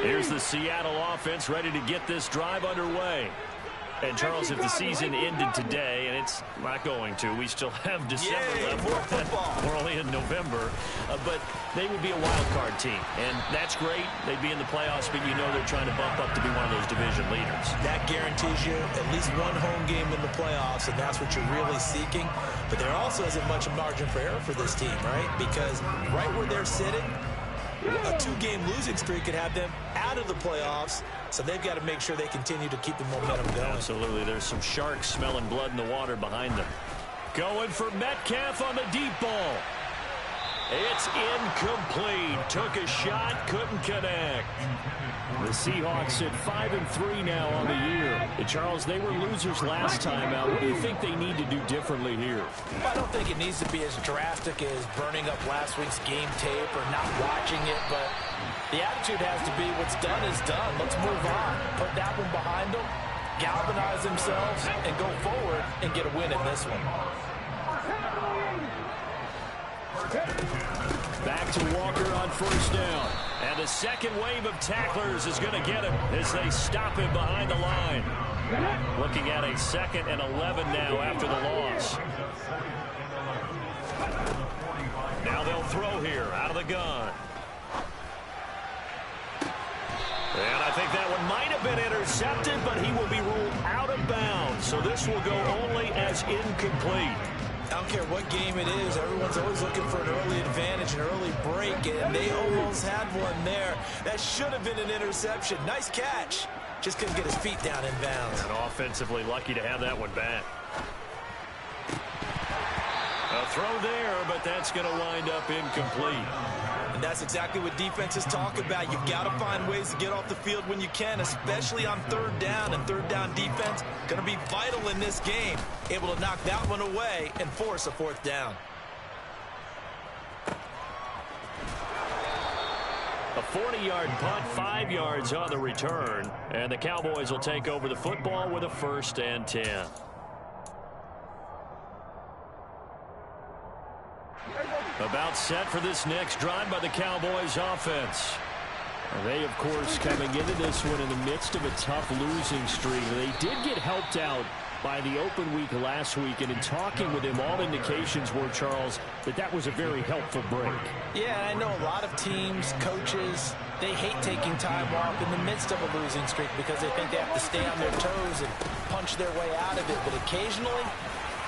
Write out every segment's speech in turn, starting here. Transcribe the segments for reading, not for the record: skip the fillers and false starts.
Here's the Seattle offense ready to get this drive underway. And, Charles, if the season ended today, and it's not going to, we still have December left. More football. We're only in November. But they would be a wild card team. And that's great. They'd be in the playoffs, but you know they're trying to bump up to be one of those division leaders. That guarantees you at least one home game in the playoffs, and that's what you're really seeking. But there also isn't much margin for error for this team, right? Because right where they're sitting, a two-game losing streak could have them out of the playoffs, so they've got to make sure they continue to keep the momentum going. Absolutely. There's some sharks smelling blood in the water behind them. Going for Metcalf on the deep ball. It's incomplete. Took a shot, couldn't connect. The Seahawks at 5-3 now on the year. And Charles, they were losers last time out. What do you think they need to do differently here? Well, I don't think it needs to be as drastic as burning up last week's game tape or not watching it, but the attitude has to be what's done is done. Let's move on. Put that one behind them, galvanize themselves, and go forward and get a win in this one. Back to Walker on first down. And the second wave of tacklers is going to get him as they stop him behind the line. Looking at a 2nd and 11 now after the loss. Now they'll throw here out of the gun. And I think that one might have been intercepted, but he will be ruled out of bounds. So this will go only as incomplete. I don't care what game it is. Everyone's always looking for an early advantage, an early break, and they almost had one there. That should have been an interception. Nice catch. Just couldn't get his feet down in bounds. And offensively lucky to have that one back. A throw there, but that's going to wind up incomplete. And that's exactly what defenses talk about. You've got to find ways to get off the field when you can, especially on third down. And third down defense going to be vital in this game. Able to knock that one away and force a 4th down. A 40-yard punt, 5 yards on the return. And the Cowboys will take over the football with a 1st and 10. About set for this next drive by the Cowboys offense. They, of course, coming into this one in the midst of a tough losing streak. They did get helped out by the open week last week, and in talking with him, all indications were, Charles, that was a very helpful break. Yeah, I know a lot of teams, coaches, they hate taking time off in the midst of a losing streak because they think they have to stay on their toes and punch their way out of it. But occasionally,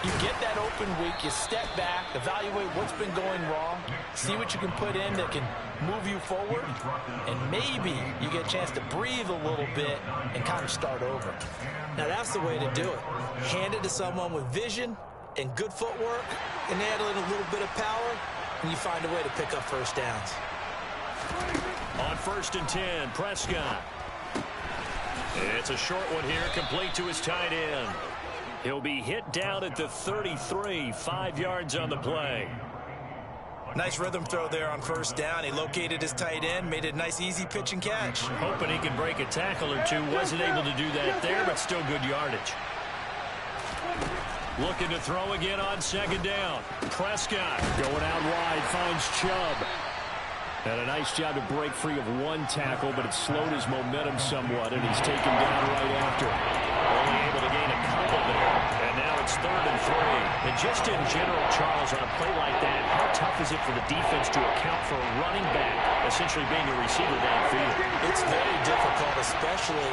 you get that open week, you step back, evaluate what's been going wrong, see what you can put in that can move you forward, and maybe you get a chance to breathe a little bit and kind of start over. Now, that's the way to do it. Hand it to someone with vision and good footwork, and add in a little bit of power, and you find a way to pick up first downs. On 1st and 10, Prescott. It's a short one here, complete to his tight end. He'll be hit down at the 33, 5 yards on the play. Nice rhythm throw there on first down. He located his tight end, made it a nice easy pitch and catch. Hoping he could break a tackle or two. Wasn't able to do that there, but still good yardage. Looking to throw again on 2nd down. Prescott going out wide, finds Chubb. And a nice job to break free of one tackle, but it slowed his momentum somewhat, and he's taken down right after. Only able to gain a couple there, and now it's 3rd and 3. And just in general, Charles, on a play like that, how tough is it for the defense to account for a running back essentially being a receiver downfield? It's very difficult, especially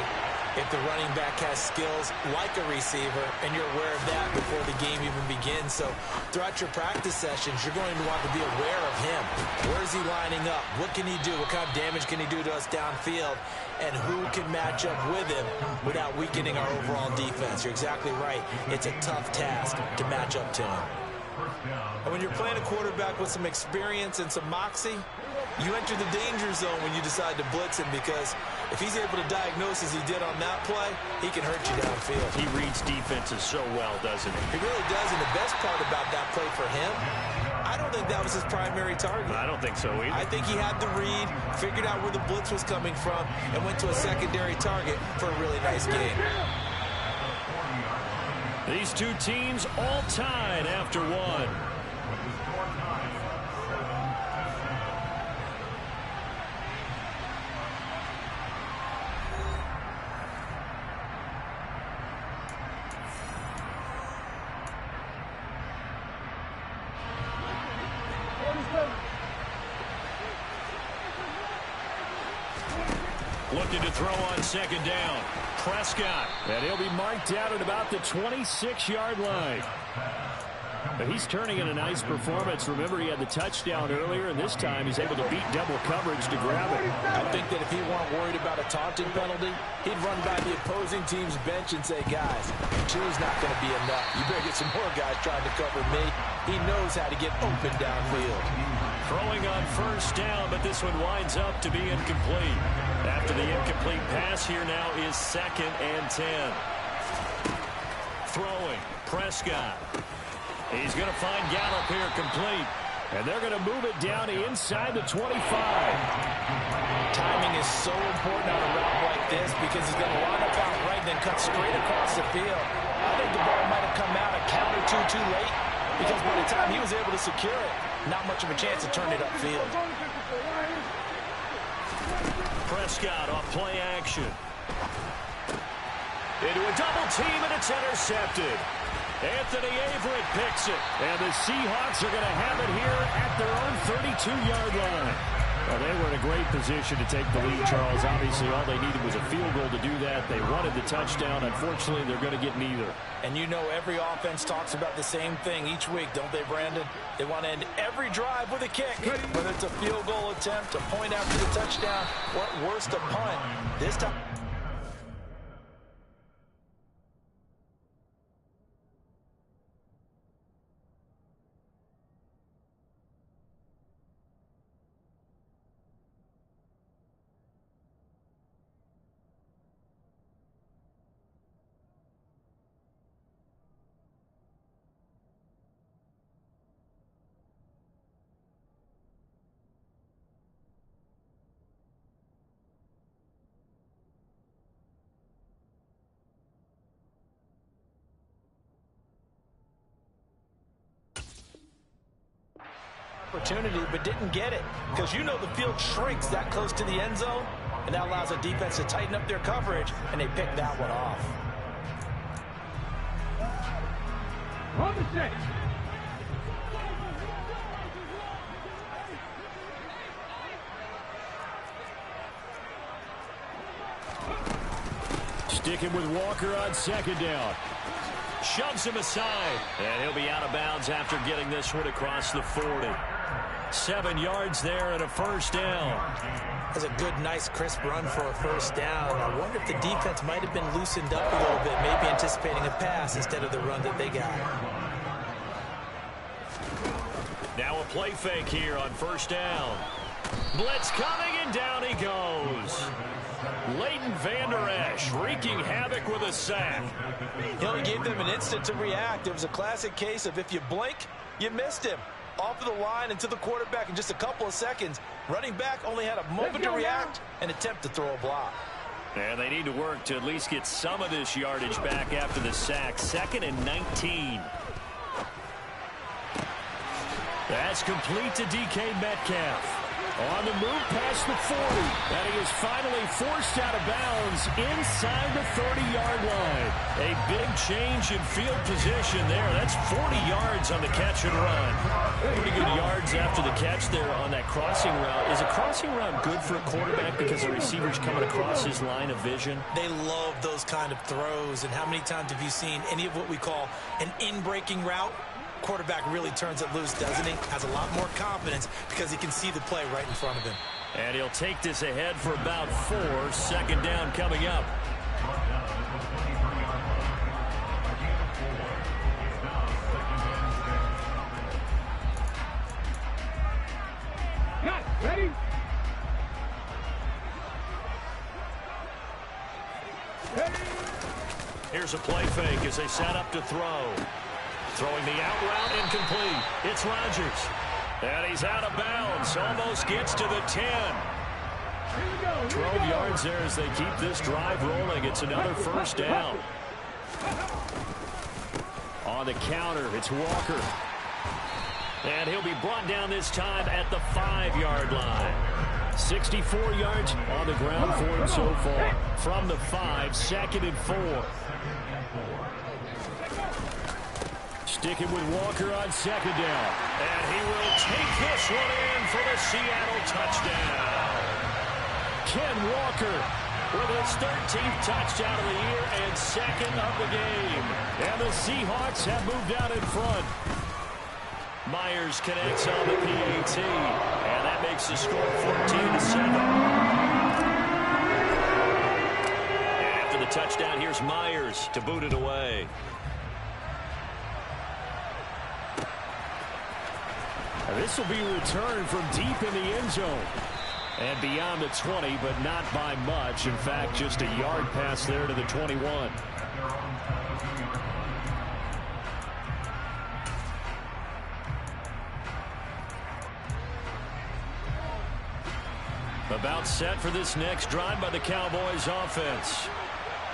if the running back has skills like a receiver, and you're aware of that before the game even begins. So throughout your practice sessions, you're going to want to be aware of him. Where is he lining up? What can he do? What kind of damage can he do to us downfield? And who can match up with him without weakening our overall defense? You're exactly right. It's a tough task to match up to him. And when you're playing a quarterback with some experience and some moxie, you enter the danger zone when you decide to blitz him, because if he's able to diagnose as he did on that play, he can hurt you downfield. He reads defenses so well, doesn't he? He really does, and the best part about that play for him, I don't think that was his primary target. I don't think so either. I think he had the read, figured out where the blitz was coming from, and went to a secondary target for a really nice game. These two teams all tied after one. Looking to throw on second down. Prescott. And he'll be marked out at about the 26-yard line. But he's turning in a nice performance. Remember, he had the touchdown earlier, and this time he's able to beat double coverage to grab it. I think that if he weren't worried about a taunting penalty, he'd run by the opposing team's bench and say, guys, two's not going to be enough. You better get some more guys trying to cover me. He knows how to get open downfield. Throwing on first down, but this one winds up to be incomplete. After the incomplete pass, here now is 2nd and 10. Throwing, Prescott. He's going to find Gallup here complete. And they're going to move it down inside the 25. Timing is so important on a route like this because he's going to line up out right and then cut straight across the field. I think the ball might have come out a count or two too late because by the time he was able to secure it, not much of a chance to turn it upfield. Prescott off play action. Into a double team, and it's intercepted. Anthony Averett picks it. And the Seahawks are going to have it here at their own 32-yard line. Well, they were in a great position to take the lead, Charles. Obviously, all they needed was a field goal to do that. They wanted the touchdown. Unfortunately, they're going to get neither. And you know every offense talks about the same thing each week, don't they, Brandon? They want to end every drive with a kick. Whether it's a field goal attempt, a point after the touchdown, or at worst, a punt. This time... opportunity, but didn't get it because you know the field shrinks that close to the end zone, and that allows the defense to tighten up their coverage, and they pick that one off. On the set. Sticking with Walker on second down. Shoves him aside, and he'll be out of bounds after getting this one across the 40. 7 yards there and a first down. That's a good, nice, crisp run for a first down. I wonder if the defense might have been loosened up a little bit, maybe anticipating a pass instead of the run that they got. Now a play fake here on first down. Blitz coming, and down he goes. Leighton Vander Esch wreaking havoc with a sack. He only gave them an instant to react. It was a classic case of if you blink, you missed him. Off of the line and to the quarterback in just a couple of seconds. Running back only had a moment to react and attempt to throw a block. And they need to work to at least get some of this yardage back after the sack. 2nd and 19. That's complete to DK Metcalf. On the move past the 40. And he is finally forced out of bounds inside the 30-yard line. A big change in field position there. That's 40 yards on the catch and run. Pretty good yards after the catch there on that crossing route. Is a crossing route good for a quarterback because the receiver's coming across his line of vision? They love those kind of throws. And how many times have you seen any of what we call an in-breaking route? Quarterback really turns it loose, doesn't he? Has a lot more confidence because he can see the play right in front of him. And he'll take this ahead for about 4. 2nd down coming up. Ready? Here's a play fake as they set up to throw. Throwing the out route, incomplete. It's Rodgers. And he's out of bounds. Almost gets to the 10. 12 yards there as they keep this drive rolling. It's another first down. On the counter, it's Walker. And he'll be brought down this time at the 5-yard line. 64 yards on the ground for him so far. From the 5, 2nd and 4. Sticking with Walker on second down. And he will take this one in for the Seattle touchdown. Ken Walker with his 13th touchdown of the year and second of the game. And the Seahawks have moved out in front. Myers connects on the PAT. And that makes the score 14-7. And after the touchdown, here's Myers to boot it away. This will be returned from deep in the end zone. And beyond the 20, but not by much. In fact, just a yard pass there to the 21. About set for this next drive by the Cowboys offense.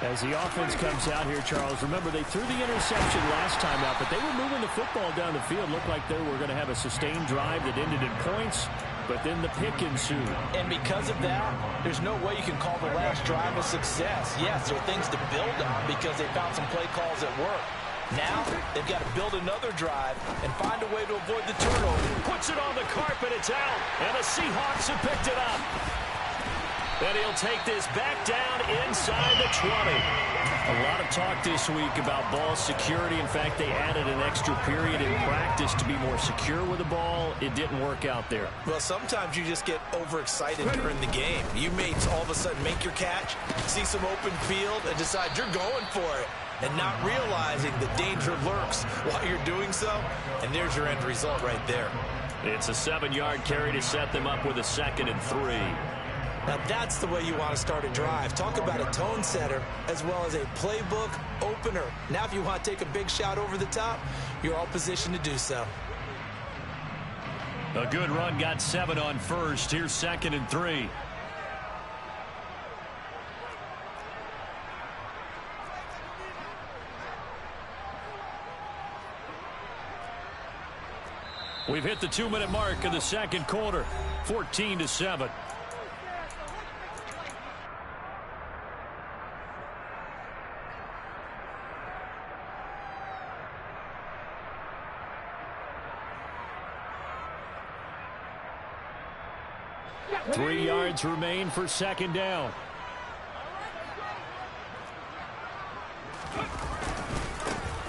As the offense comes out here, Charles, remember they threw the interception last time out, but they were moving the football down the field. Looked like they were going to have a sustained drive that ended in points, but then the pick ensued. And because of that, there's no way you can call the last drive a success. Yes, there are things to build on because they found some play calls at work. Now, they've got to build another drive and find a way to avoid the turnover. Puts it on the carpet, it's out, and the Seahawks have picked it up. And he'll take this back down inside the 20. A lot of talk this week about ball security. In fact, they added an extra period in practice to be more secure with the ball. It didn't work out there. Well, sometimes you just get overexcited during the game. You may all of a sudden make your catch, see some open field, and decide you're going for it, and not realizing the danger lurks while you're doing so. And there's your end result right there. It's a 7-yard carry to set them up with a 2nd and 3. Now that's the way you want to start a drive. Talk about a tone setter as well as a playbook opener. Now if you want to take a big shot over the top, you're all positioned to do so. A good run, got 7 on first. Here's 2nd and 3. We've hit the 2-minute mark of the second quarter. 14-7. Three yards remain for 2nd down.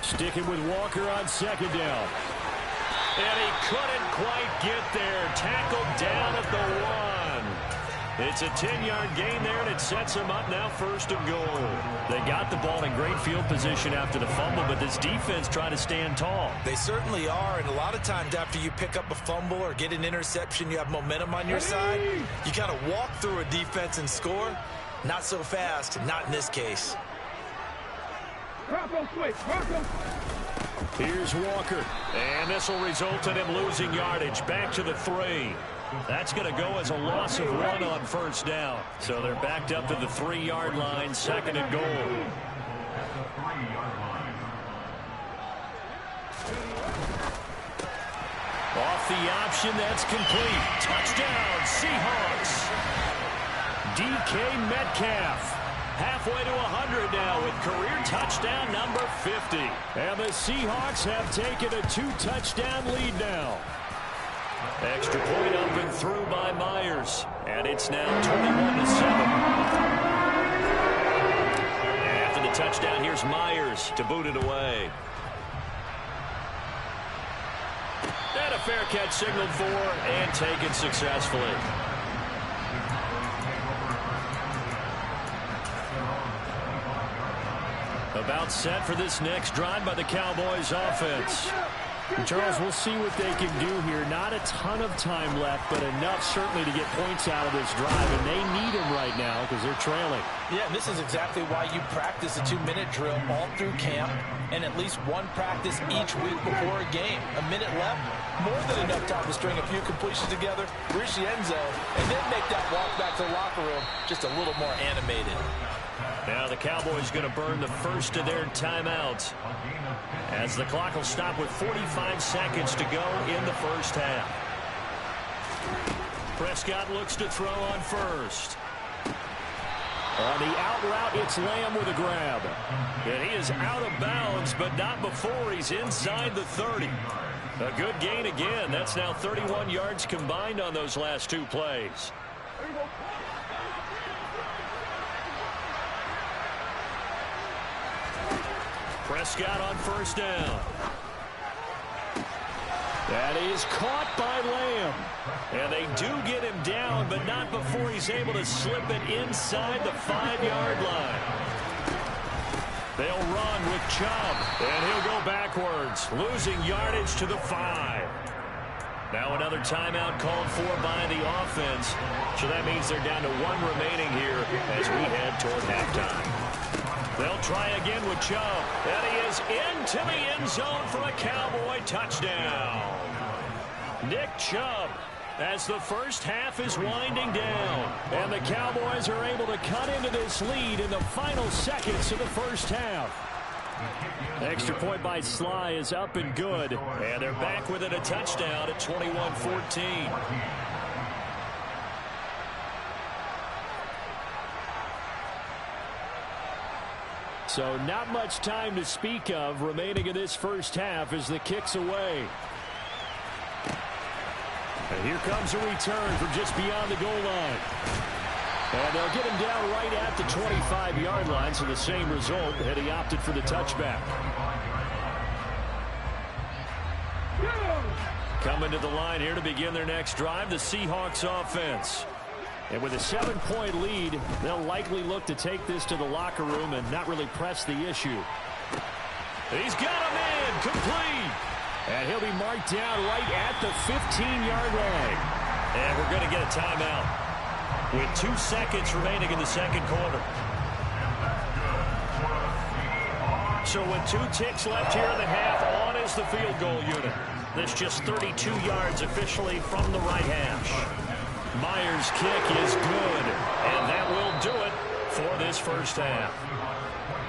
Sticking with Walker on 2nd down. And he couldn't quite get there. Tackled down at the 1. It's a 10-yard gain there, and it sets him up now 1st and goal. They got the ball in great field position after the fumble, but this defense trying to stand tall. They certainly are, and a lot of times after you pick up a fumble or get an interception, you have momentum on your side. You kind of walk through a defense and score. Not so fast, not in this case. Here's Walker, and this will result in him losing yardage. Back to the 3. That's going to go as a loss of 1 on 1st down. So they're backed up to the 3-yard line, 2nd and goal. Off the option, that's complete. Touchdown, Seahawks. DK Metcalf. Halfway to 100 now with career touchdown number 50. And the Seahawks have taken a 2-touchdown lead now. Extra point up and through by Myers. And it's now 21-7. And after the touchdown, here's Myers to boot it away. And a fair catch signaled for and taken successfully. About set for this next drive by the Cowboys offense. And Charles, we'll see what they can do here. Not a ton of time left, but enough certainly to get points out of this drive, and they need them right now because they're trailing. Yeah, and this is exactly why you practice a 2-minute drill all through camp and at least one practice each week before a game. A minute left, more than enough time to string a few completions together, reach the end zone, and then make that walk back to the locker room just a little more animated. Now the Cowboys going to burn the first of their timeouts as the clock will stop with 45 seconds to go in the first half. Prescott looks to throw on first. On the out route, it's Lamb with a grab. And he is out of bounds, but not before he's inside the 30. A good gain again. That's now 31 yards combined on those last two plays. Prescott on first down. That is caught by Lamb. And they do get him down, but not before he's able to slip it inside the 5-yard line. They'll run with Chubb, and he'll go backwards, losing yardage to the 5. Now another timeout called for by the offense. So that means they're down to 1 remaining here as we head toward halftime. They'll try again with Chubb, and he is into the end zone for a Cowboy touchdown. Nick Chubb, as the first half is winding down, and the Cowboys are able to cut into this lead in the final seconds of the first half. Extra point by Sly is up and good, and they're back within a touchdown at 21-14. So not much time to speak of remaining in this first half as the kick's away. And here comes a return from just beyond the goal line. And they'll get him down right at the 25-yard line, so the same result had he opted for the touchback. Coming to the line here to begin their next drive, the Seahawks offense. And with a 7-point lead, they'll likely look to take this to the locker room and not really press the issue. He's got a man complete. And he'll be marked down right at the 15-yard line. And we're going to get a timeout with 2 seconds remaining in the second quarter. So with 2 ticks left here in the half, on is the field goal unit. That's just 32 yards officially from the right hash. Myers' kick is good, and that will do it for this first half.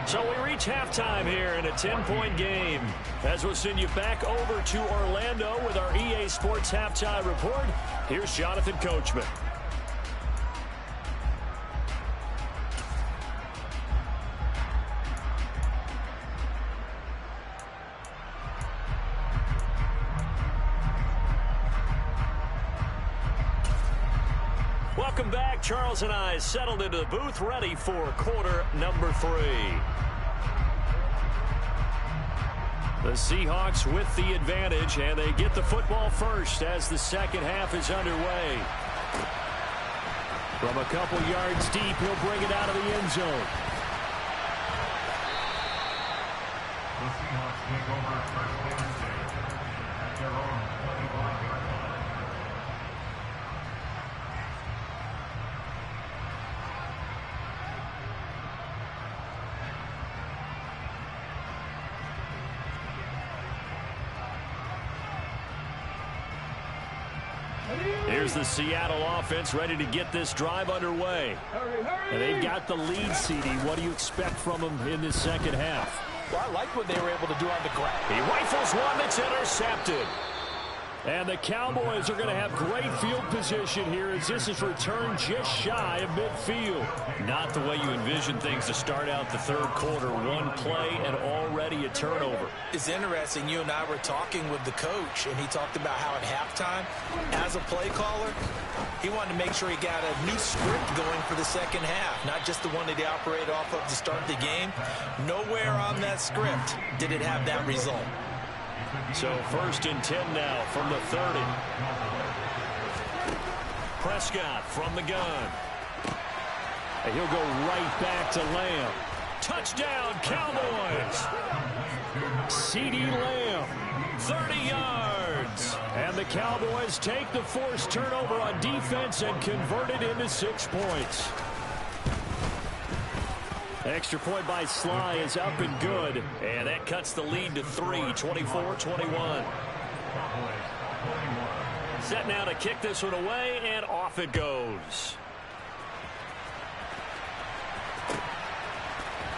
So we reach halftime here in a 10-point game. As we'll send you back over to Orlando with our EA Sports Halftime Report, here's Jonathan Coachman. Welcome back. Charles and I settled into the booth, ready for quarter number 3. The Seahawks with the advantage, and they get the football first as the second half is underway. From a couple yards deep, he'll bring it out of the end zone. The Seahawks take over first and 10 at their own 25-yard line. Here's the Seattle offense ready to get this drive underway. And they've got the lead, CD. What do you expect from them in this second half? Well, I like what they were able to do on the ground. He rifles one that's intercepted. And the Cowboys are going to have great field position here as this is returned just shy of midfield. Not the way you envision things to start out the third quarter. One play and already a turnover. It's interesting. You and I were talking with the coach, and he talked about how at halftime, as a play caller, he wanted to make sure he got a new script going for the second half, not just the one that he operated off of to start the game. Nowhere on that script did it have that result. So first and 10 now from the 30. Prescott from the gun. And he'll go right back to Lamb. Touchdown, Cowboys. CeeDee Lamb, 30 yards. And the Cowboys take the forced turnover on defense and convert it into 6 points. Extra point by Sly is up and good. And that cuts the lead to 3, 24-21. Set now to kick this one away, and off it goes.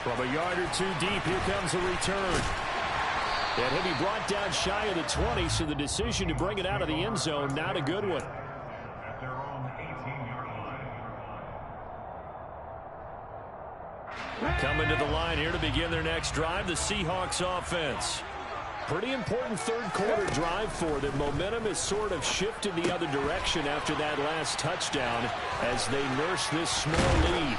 From a yard or 2 deep, here comes a return. And he'll be brought down shy of the 20, so the decision to bring it out of the end zone, not a good one. At their own 18-yard line. Coming to the line here to begin their next drive, the Seahawks offense. Pretty important third quarter drive for them. Momentum has sort of shifted the other direction after that last touchdown as they nurse this small lead.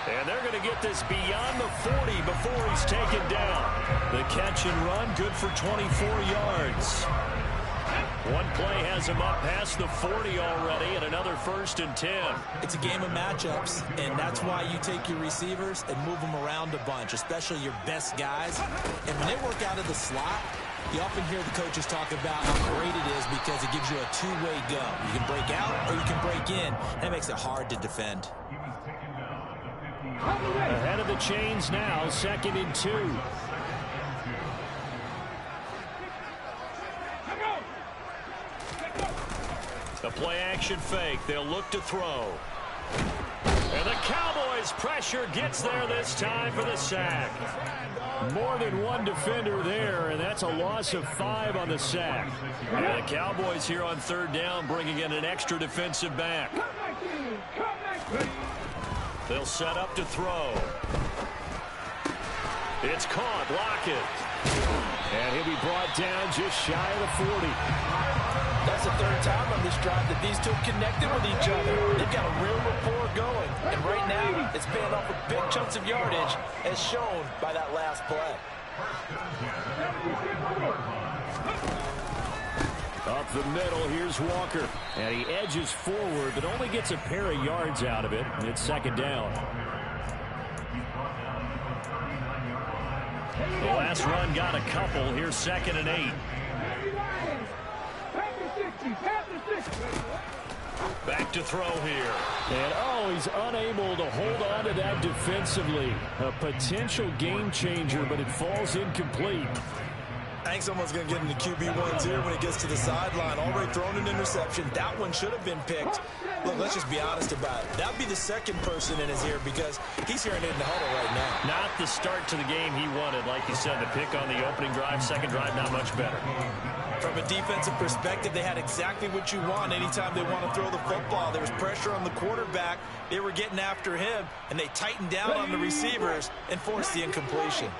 And they're going to get this beyond the 40 before he's taken down. The catch and run, good for 24 yards. One play has him up past the 40 already, and another 1st and 10. It's a game of matchups, and that's why you take your receivers and move them around a bunch, especially your best guys. And when they work out of the slot, you often hear the coaches talk about how great it is because it gives you a two-way go. You can break out or you can break in. That makes it hard to defend. Ahead of the chains now, 2nd and 2. The play-action fake. They'll look to throw. And the Cowboys' pressure gets there this time for the sack. More than one defender there, and that's a loss of 5 on the sack. And the Cowboys here on 3rd down bringing in an extra defensive back. They'll set up to throw. It's caught. Lockett. And he'll be brought down just shy of the 40. That's the 3rd time on this drive that these two connected with each other. They've got a real rapport going. And right now, it's paying off with big chunks of yardage, as shown by that last play. Up the middle, here's Walker. And he edges forward, but only gets a pair of yards out of it. And it's 2nd down. The last run got a couple. Here's 2nd and 8. Back to throw here. And, he's unable to hold on to that defensively. A potential game changer, but it falls incomplete. I think someone's going to get into QB1s here when it gets to the sideline. Already thrown an interception. That one should have been picked. Look, let's just be honest about it. That would be the 2nd person in his ear because he's hearing it in the huddle right now. Not the start to the game he wanted. Like you said, the pick on the opening drive, 2nd drive, not much better. From a defensive perspective, they had exactly what you want anytime they want to throw the football. There was pressure on the quarterback. They were getting after him, and they tightened down on the receivers and forced the incompletion.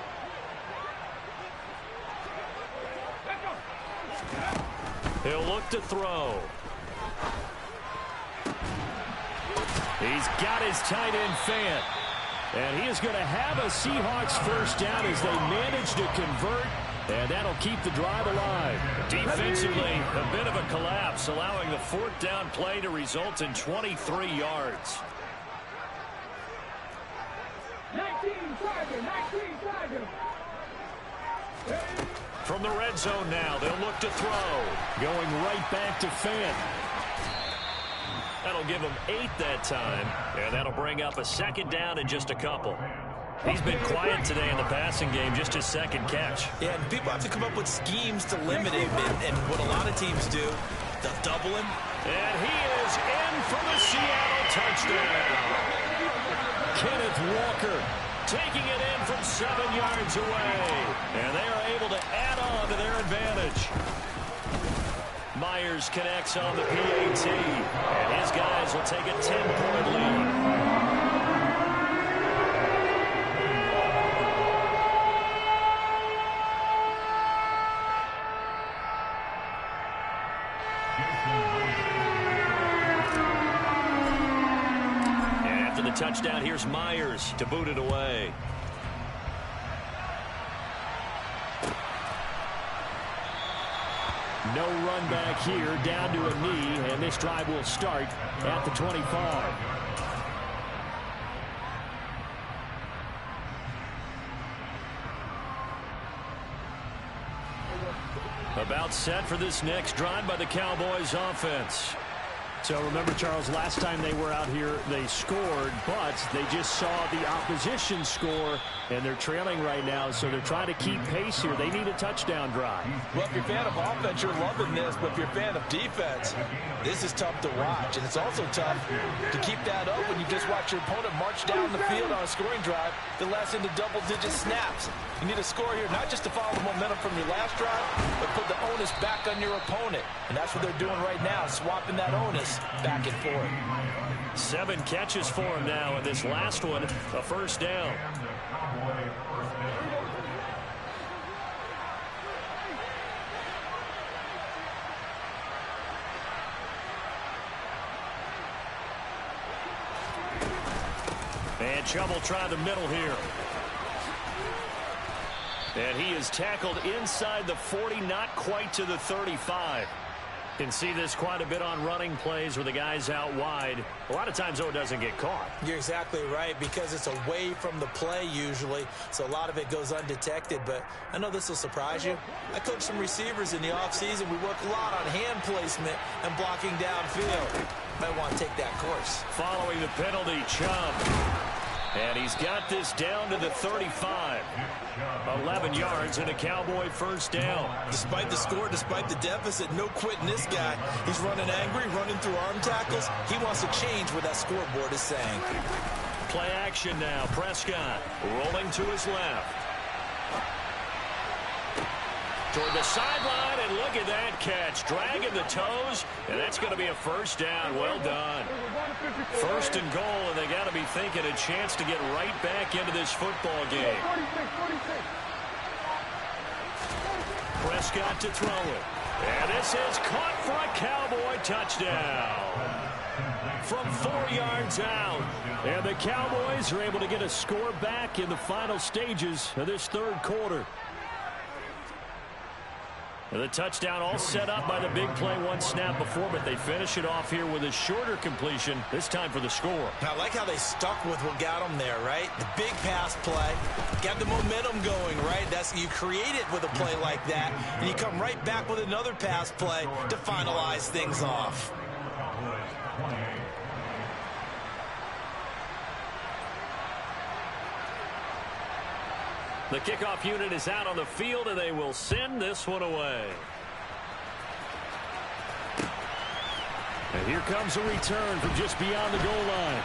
He'll look to throw. He's got his tight end Fant. And he is going to have a Seahawks 1st down as they manage to convert. And that'll keep the drive alive. Defensively, a bit of a collapse, allowing the 4th down play to result in 23 yards. 19 Tiger. From the red zone now, they'll look to throw. Going right back to Fant. That'll give him 8 that time. And that'll bring up a 2nd down in just a couple. He's been quiet today in the passing game, just his 2nd catch. Yeah, and people have to come up with schemes to limit him. And what a lot of teams do, they'll double him. And he is in for the Seattle touchdown. Kenneth Walker taking it in from 7 yards away. And they are able to add on to their advantage. Myers connects on the PAT. And his guys will take a 10-point lead. Touchdown, here's Myers to boot it away. No run back here, down to a knee, and this drive will start at the 25. About set for this next drive by the Cowboys offense. So remember, Charles, last time they were out here, they scored, but they just saw the opposition score, and they're trailing right now, so they're trying to keep pace here. They need a touchdown drive. Well, if you're a fan of offense, you're loving this, but if you're a fan of defense, this is tough to watch, and it's also tough to keep that up when you just watch your opponent march down the field on a scoring drive that lasts into double-digit snaps. You need a score here, not just to follow the momentum from your last drive, but put the onus back on your opponent. And that's what they're doing right now, swapping that onus back and forth. 7 catches for him now, and this last one, a first down. And Chubb will try the middle here. And he is tackled inside the 40, not quite to the 35. Can see this quite a bit on running plays where the guy's out wide. A lot of times, though, it doesn't get caught. You're exactly right, because it's away from the play usually, so a lot of it goes undetected. But I know this will surprise you. I coach some receivers in the offseason. We work a lot on hand placement and blocking downfield. Might want to take that course. Following the penalty, Chubb. And he's got this down to the 35. 11 yards and a Cowboy first down. Despite the score, despite the deficit, no quitting this guy. He's running angry, running through arm tackles. He wants to change what that scoreboard is saying. Play action now. Prescott rolling to his left. Toward the sideline, and look at that catch. Dragging the toes, and that's going to be a first down. Well done. First and goal, and they got to be thinking a chance to get right back into this football game. Prescott to throw it. And this is caught for a Cowboy touchdown. From 4 yards out. And the Cowboys are able to get a score back in the final stages of this third quarter. The touchdown all set up by the big play one snap before, but they finish it off here with a shorter completion, this time for the score. I like how they stuck with what got them there, right? The big pass play, got the momentum going, right? You create it with a play like that, and you come right back with another pass play to finalize things off. The kickoff unit is out on the field, and they will send this one away. And here comes a return from just beyond the goal line.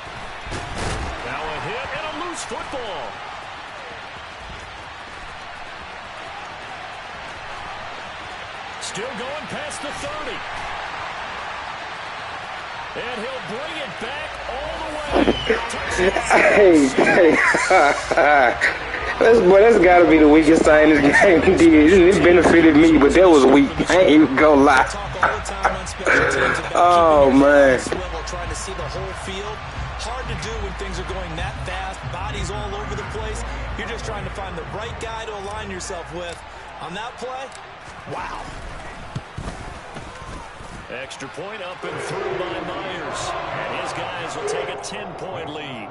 Now a hit and a loose football. Still going past the 30. And he'll bring it back all the way. That's got to be the weakest thing this game did. It benefited me, but that was weak. I ain't even gonna lie. Oh, man. Trying to see the whole field. Hard to do when things are going that fast. Bodies all over the place. You're just trying to find the right guy to align yourself with. On that play, wow. Extra point up and through by Myers. And his guys will take a 10-point lead.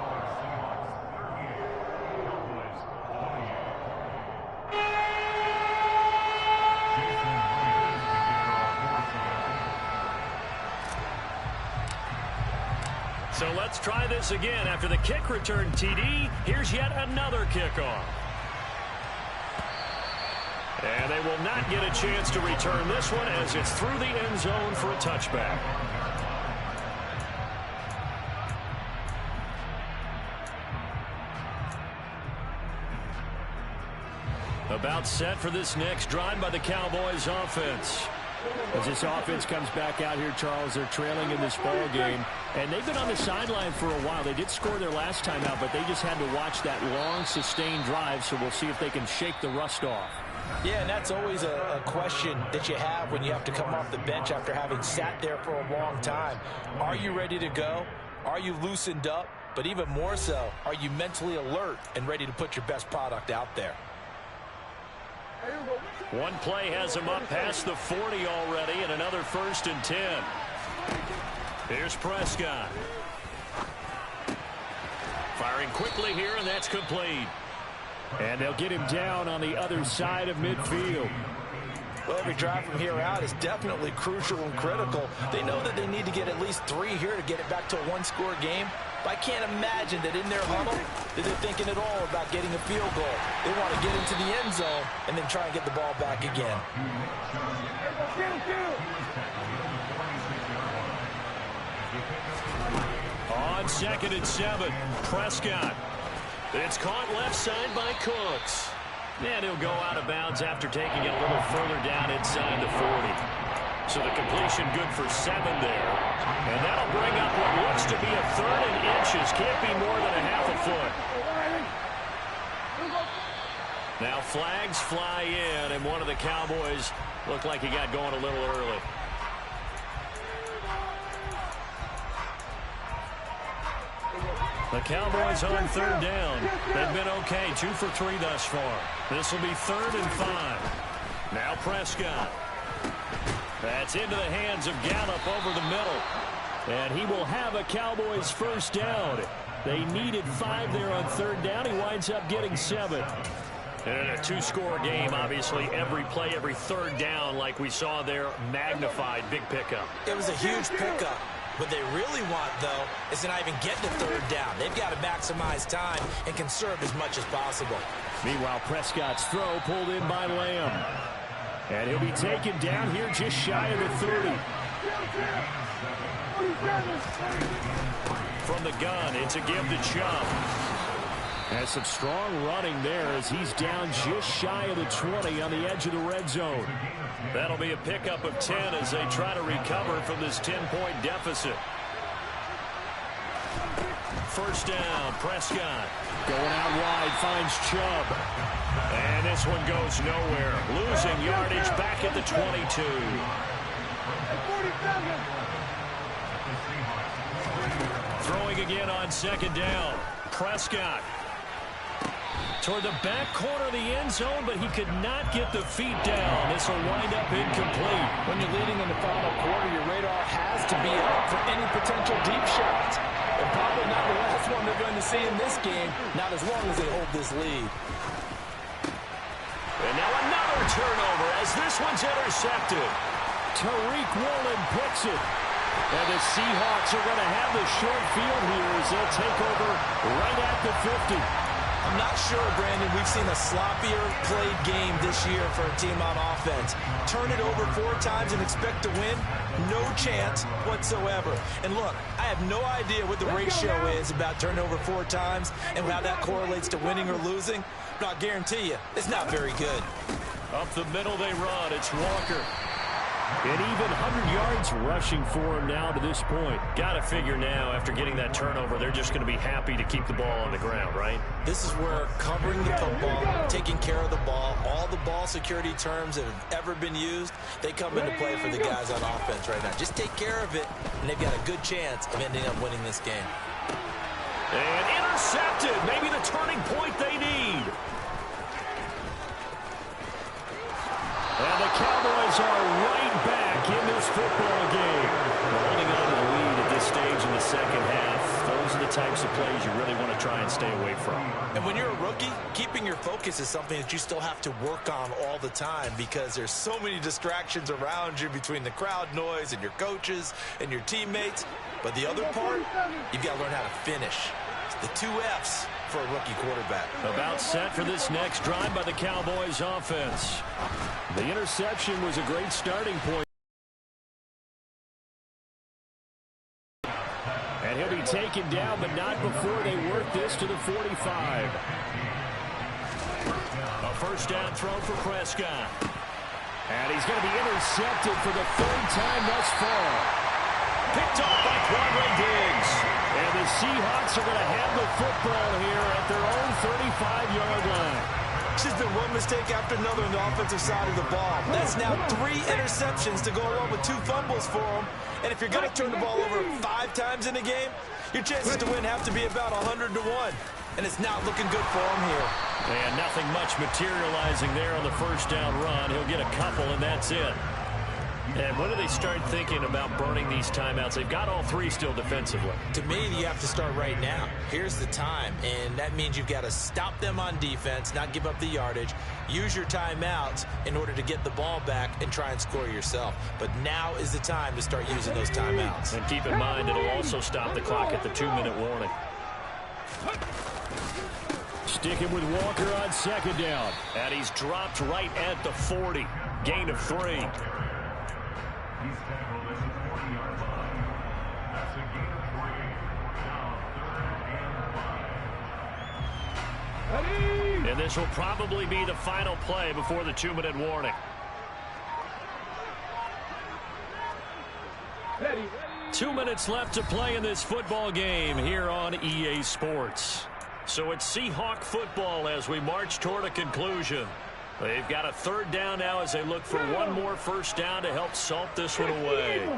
So let's try this again. After the kick return TD, here's yet another kickoff. And they will not get a chance to return this one as it's through the end zone for a touchback. About set for this next drive by the Cowboys offense. As this offense comes back out here, Charles, they're trailing in this ball game. And they've been on the sideline for a while. They did score their last time out, but they just had to watch that long, sustained drive. So we'll see if they can shake the rust off. Yeah, and that's always a question that you have when you have to come off the bench after having sat there for a long time. Are you ready to go? Are you loosened up? But even more so, are you mentally alert and ready to put your best product out there? One play has him up past the 40 already, and another 1st and 10. Here's Prescott. Firing quickly here, and that's complete. And they'll get him down on the other side of midfield. Well, every drive from here out is definitely crucial and critical. They know that they need to get at least 3 here to get it back to a one-score game. But I can't imagine that in their huddle that they're thinking at all about getting a field goal. They want to get into the end zone and then try and get the ball back again. On 2nd and 7, Prescott. It's caught left side by Cooks. And he'll go out of bounds after taking it a little further down inside the 40. So the completion good for 7 there. And that'll bring up what looks to be a 3rd and inches. Can't be more than a half a foot. Now flags fly in, and one of the Cowboys looked like he got going a little early. The Cowboys on 3rd down. They've been okay, 2 for 3 thus far. This will be 3rd and 5. Now Prescott. That's into the hands of Gallup over the middle. And he will have a Cowboys first down. They needed 5 there on 3rd down. He winds up getting 7. And a 2-score game, obviously, every play, every 3rd down, like we saw there, magnified, big pickup. It was a huge pickup. What they really want, though, is to not even get to 3rd down. They've got to maximize time and conserve as much as possible. Meanwhile, Prescott's throw pulled in by Lamb. And he'll be taken down here just shy of the 30. From the gun, it's a give to Chubb. Has some strong running there as he's down just shy of the 20 on the edge of the red zone. That'll be a pickup of 10 as they try to recover from this 10-point deficit. First down, Prescott. Going out wide, finds Chubb. And this one goes nowhere. Losing yardage back at the 22. Throwing again on 2nd down. Prescott. Toward the back corner of the end zone, but he could not get the feet down. This will wind up incomplete. When you're leading in the final quarter, your radar has to be up for any potential deep shots. And probably not the last one they're going to see in this game, not as long as they hold this lead. And now another turnover as this one's intercepted. Tariq Woolen picks it. And the Seahawks are going to have the short field here as they'll take over right at the 50. I'm not sure, Brandon, we've seen a sloppier played game this year for a team on offense. Turn it over 4 times and expect to win? No chance whatsoever. And look, I have no idea what the ratio is about turnover 4 times and how that correlates to winning or losing, but I'll guarantee you, it's not very good. Up the middle they run. It's Walker. And even 100 yards rushing for him now to this point. Got to figure now, after getting that turnover, they're just going to be happy to keep the ball on the ground, right? This is where covering the football, taking care of the ball, all the ball security terms that have ever been used, they come into play for the guys on offense right now. Just take care of it, and they've got a good chance of ending up winning this game. And intercepted. Maybe the turning point they need. And the Cowboys are right back in this football game. They're holding on to the lead at this stage in the second half. Those are the types of plays you really want to try and stay away from. And when you're a rookie, keeping your focus is something that you still have to work on all the time because there's so many distractions around you between the crowd noise and your coaches and your teammates. But the other part, you've got to learn how to finish. The 2 F's for a rookie quarterback. About set for this next drive by the Cowboys offense. The interception was a great starting point. And he'll be taken down, but not before they work this to the 45. A first down throw for Prescott. And he's going to be intercepted for the 3rd time thus far. Picked off by Quadre Diggs. And the Seahawks are going to have the football here at their own 35-yard line. It's just been one mistake after another on the offensive side of the ball. That's now 3 interceptions to go along with 2 fumbles for them. And if you're going to turn the ball over 5 times in a game, your chances to win have to be about 100 to 1. And it's not looking good for him here. And nothing much materializing there on the first down run. He'll get a couple, and that's it. And when do they start thinking about burning these timeouts? They've got all 3 still defensively. To me, you have to start right now. Here's the time, and that means you've got to stop them on defense, not give up the yardage, use your timeouts in order to get the ball back and try and score yourself. But now is the time to start using those timeouts. And keep in mind, it'll also stop the clock at the 2-minute warning. Sticking with Walker on 2nd down. And he's dropped right at the 40. Gain of 3. He's tackled at the 40-yard line. That's a gain of 3. Now 3rd and 5. And this will probably be the final play before the 2-minute warning. 2 minutes left to play in this football game here on EA Sports. So it's Seahawk football as we march toward a conclusion. They've got a 3rd down now as they look for one more first down to help salt this one away.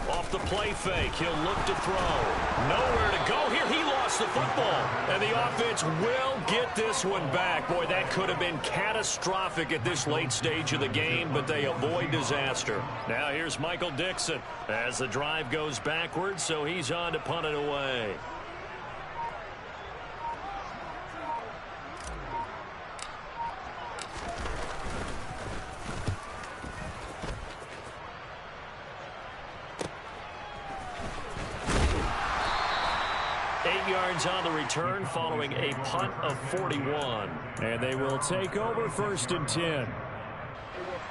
Off the play fake, he'll look to throw. Nowhere to go here. He lost the football. And the offense will get this one back. Boy, that could have been catastrophic at this late stage of the game, but they avoid disaster. Now here's Michael Dixon as the drive goes backwards, so he's on to punt it away. Yards on the return following a punt of 41. And they will take over 1st and 10.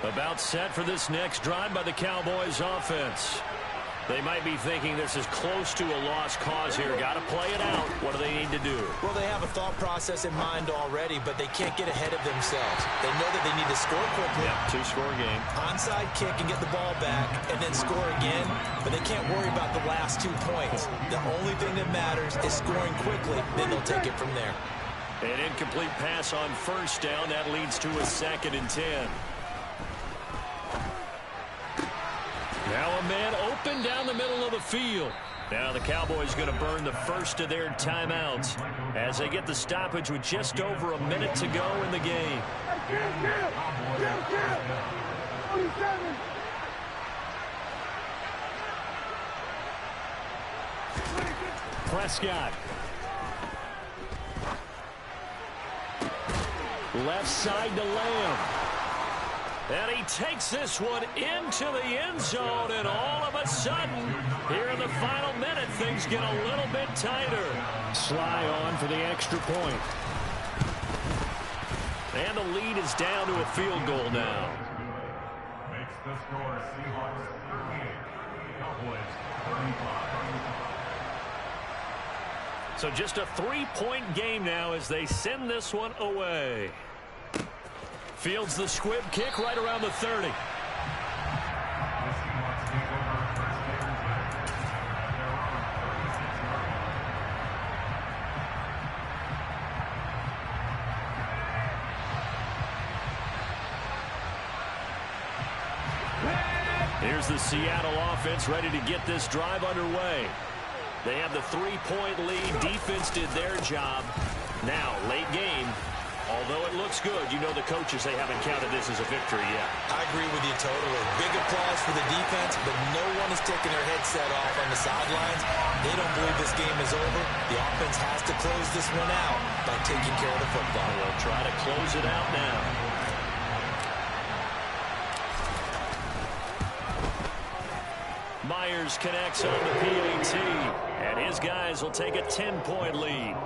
About set for this next drive by the Cowboys offense. They might be thinking this is close to a lost cause here. Got to play it out. What do they need to do? Well, they have a thought process in mind already, but they can't get ahead of themselves. They know that they need to score quickly. Yep, 2-score game. Onside kick and get the ball back and then score again, but they can't worry about the last 2 points. The only thing that matters is scoring quickly. Then they'll take it from there. An incomplete pass on first down. That leads to a 2nd and 10. Now a man open down the middle of the field. Now the Cowboys going to burn the first of their timeouts as they get the stoppage with just over a minute to go in the game. Prescott. Left side to Lamb. And he takes this one into the end zone, and all of a sudden, here in the final minute, things get a little bit tighter. Sly on for the extra point. And the lead is down to a field goal now. Makes the score Seahawks 38, Cowboys 35. So just a 3-point game now as they send this one away. Fields the squib kick right around the 30. Here's the Seattle offense ready to get this drive underway. They have the 3-point lead. Defense did their job. Now, late game. Although it looks good, you know the coaches, they haven't counted this as a victory yet. I agree with you totally. Big applause for the defense, but no one is taking their headset off on the sidelines. They don't believe this game is over. The offense has to close this one out by taking care of the football. They'll try to close it out now. Myers connects on the PAT, and his guys will take a 10-point lead.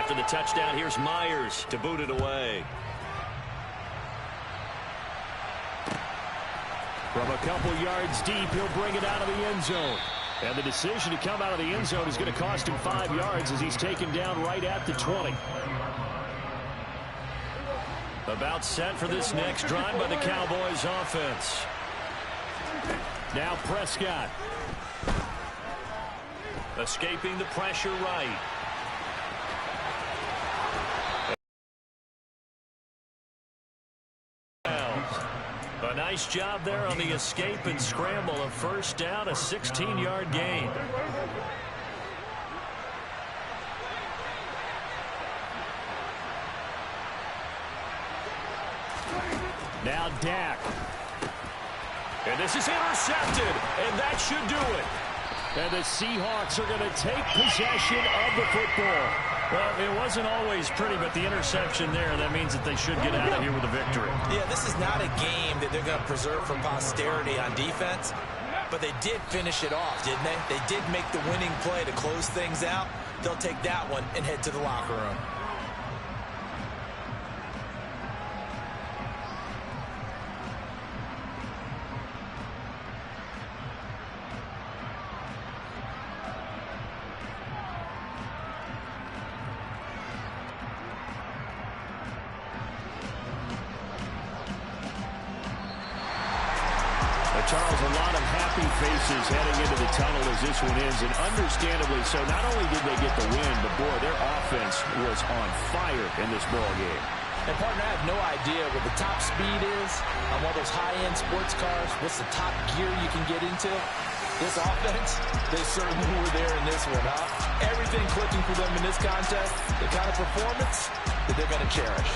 The touchdown, here's Myers to boot it away. From a couple yards deep, he'll bring it out of the end zone. And the decision to come out of the end zone is going to cost him 5 yards as he's taken down right at the 20. About set for this next drive by the Cowboys offense. Now Prescott. Escaping the pressure right. A nice job there on the escape and scramble. A first down, a 16-yard gain. Now Dak. And this is intercepted, and that should do it. And the Seahawks are going to take possession of the football. Well, it wasn't always pretty, but the interception there, that means that they should get out of here with a victory. Yeah, this is not a game that they're going to preserve for posterity on defense, but they did finish it off, didn't they? They did make the winning play to close things out. They'll take that one and head to the locker room. a lot of happy faces heading into the tunnel as this one ends, and understandably so. Not only did they get the win, but, boy, their offense was on fire in this ball game. And, partner, I have no idea what the top speed is on one of those high-end sports cars. What's the top gear you can get into? This offense, they certainly were there in this one, huh? Everything clicking for them in this contest, the kind of performance that they're going to cherish.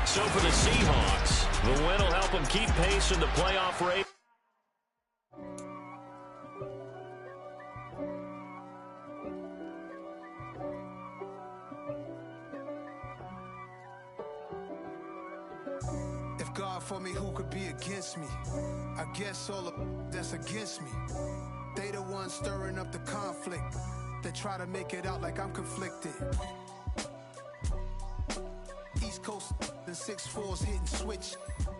So for the Seahawks, the win will help them keep pace in the playoff race. If God for me, who could be against me? I guess all of that's against me. They the ones stirring up the conflict. They try to make it out like I'm conflicted. East Coast and 6'4s hitting switch.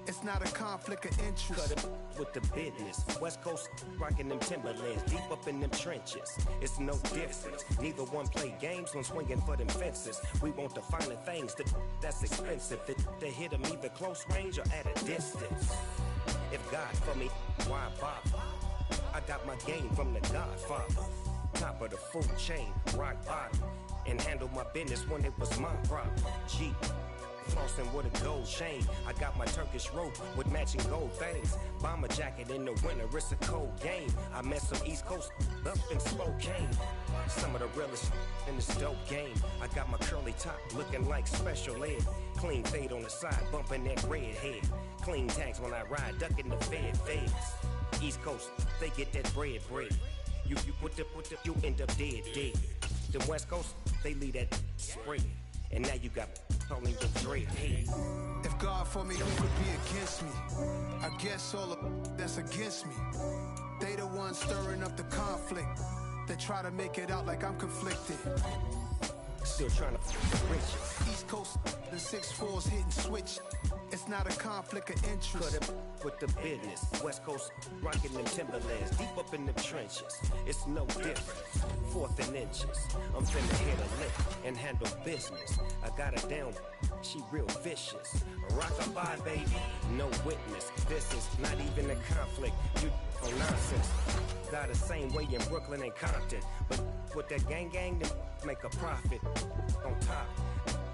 It's not a conflict of interest. Cut it with the business. West Coast rocking them Timberlands, deep up in them trenches. It's no difference. Neither one play games when swinging for them fences. We want the finer things that's expensive. They hit them either close range or at a distance. If God for me, why bother? I got my game from the Godfather. Top of the food chain, rock bottom. And handle my business when it was my problem. G. Flossing with a gold chain. I got my Turkish rope with matching gold things. Bomber jacket in the winter, it's a cold game. I met some East Coast up in Spokane. Some of the realest in this dope game. I got my curly top looking like special ed. Clean fade on the side, bumping that red head. Clean tags when I ride, ducking the feds. East Coast, they get that bread. You put the, you end up dead. The West Coast, they leave that spread. And now you got calling the dread head. If God for me, who could be against me? I guess all of that's against me. They the ones stirring up the conflict. They try to make it out like I'm conflicted. Still trying to riches. East Coast, the 6'4s hitting switch. It's not a conflict of interest. Cut it with the business. West Coast rocking them Timberlands, deep up in the trenches. It's no difference. 4th and inches. I'm finna hit a lick and handle business. I got her down. She real vicious. Rock-a-bye, baby. No witness. This is not even a conflict. You on nonsense. Got the same way in Brooklyn and Compton. But with that gang, then make a profit. On top,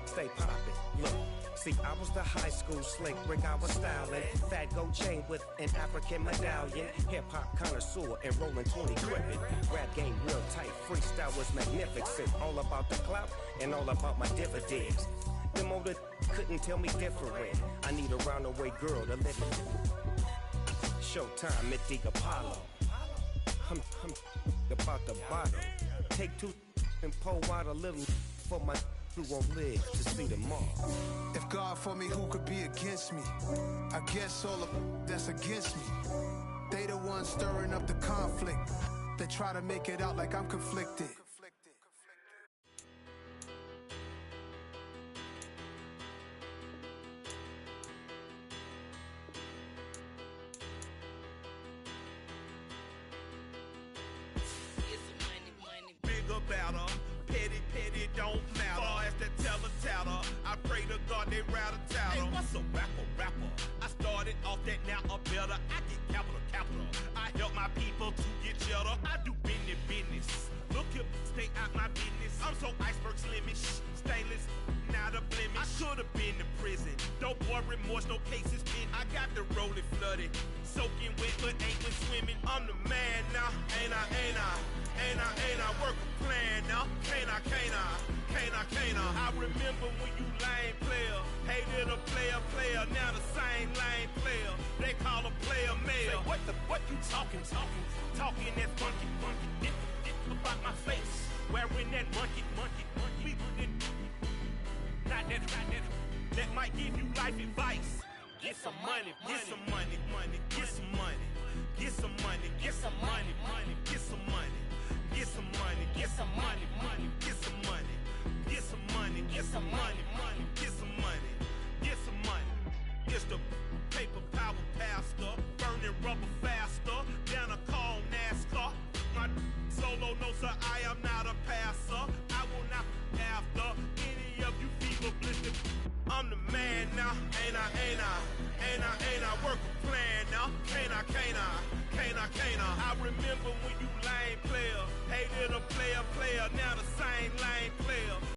stay poppin'. Look. See, I was the high school slick brick, I was styling. Fat gold chain with an African medallion. Hip-hop connoisseur and rolling 20 crippin'. Rap game real tight, freestyle was magnificent. All about the clout and all about my dividends. Them older couldn't tell me different. I need a roundaway girl to let it. Showtime at the Apollo. I'm about the bottom. Take 2 and pour out a little for my who won't live to see tomorrow. If God for me, who could be against me? I guess all of that's against me. They the ones stirring up the conflict. They try to make it out like I'm conflicted. Bigger, better, petty, don't matter. Far as that teller, I pray to God they rat-a-tattle. Hey, what's a rapper? I started off that, now a better. I get capital. I help my people to get cheddar. I do business. Look here, stay out my business. I'm so iceberg slimish, stainless, not a blemish. I should've been in prison. Don't boy remorse, no cases pinned. I got the rolling flooded, soaking wet, but ain't been swimming. I'm the man now, ain't I? Work a plan now, can't I? I remember when you lame player, hated a player, now the same lame player. They call a player mayor. Say, what you talking that funky, it about my face, wearing that monkey, we not that might give you life advice. Get some money, get some money, get some money, get some money, get some money, get some money. Get some money, get some money, get some money, get some money, get some money, get some money, get some money. It's the paper power pastor, burning rubber faster, down a call NASCAR. My solo, no sir, I am not a passer. I will not after any of you fever blistered. I'm the man now, ain't I? Work a plan now, remember when you lame player, hated a player, now the